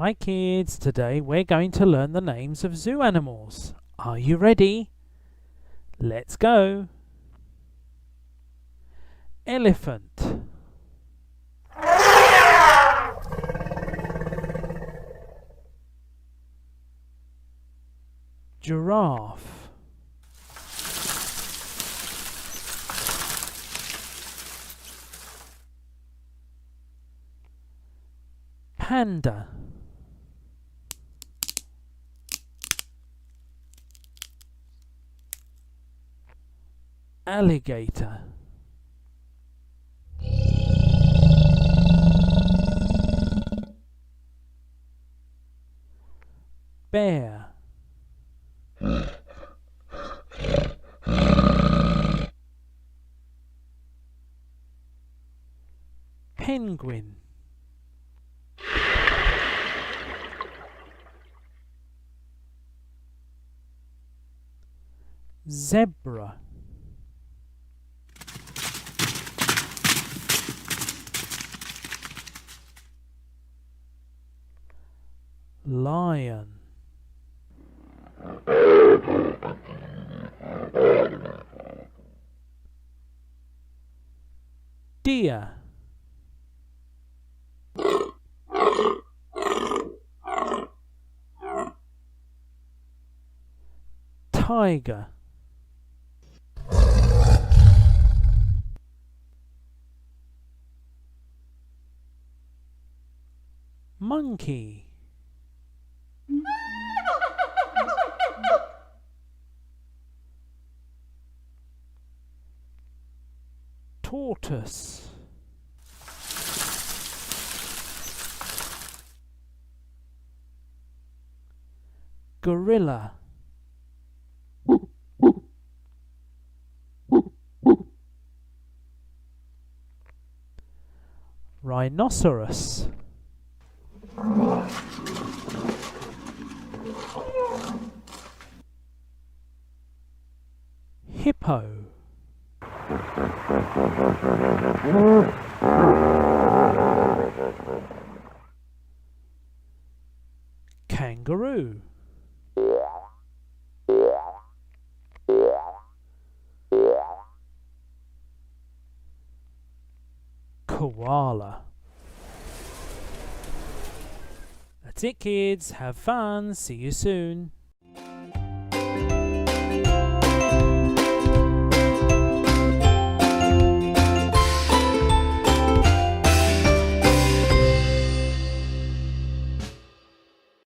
Hi kids, today we're going to learn the names of zoo animals. Are you ready? Let's go. Elephant. Giraffe. Panda. Alligator. Bear. Penguin. Zebra. Lion. Deer. Tiger. Monkey. Tortoise. Gorilla. Rhinoceros. Hippo. Kangaroo. Koala. That's it, kids. Have fun. See you soon.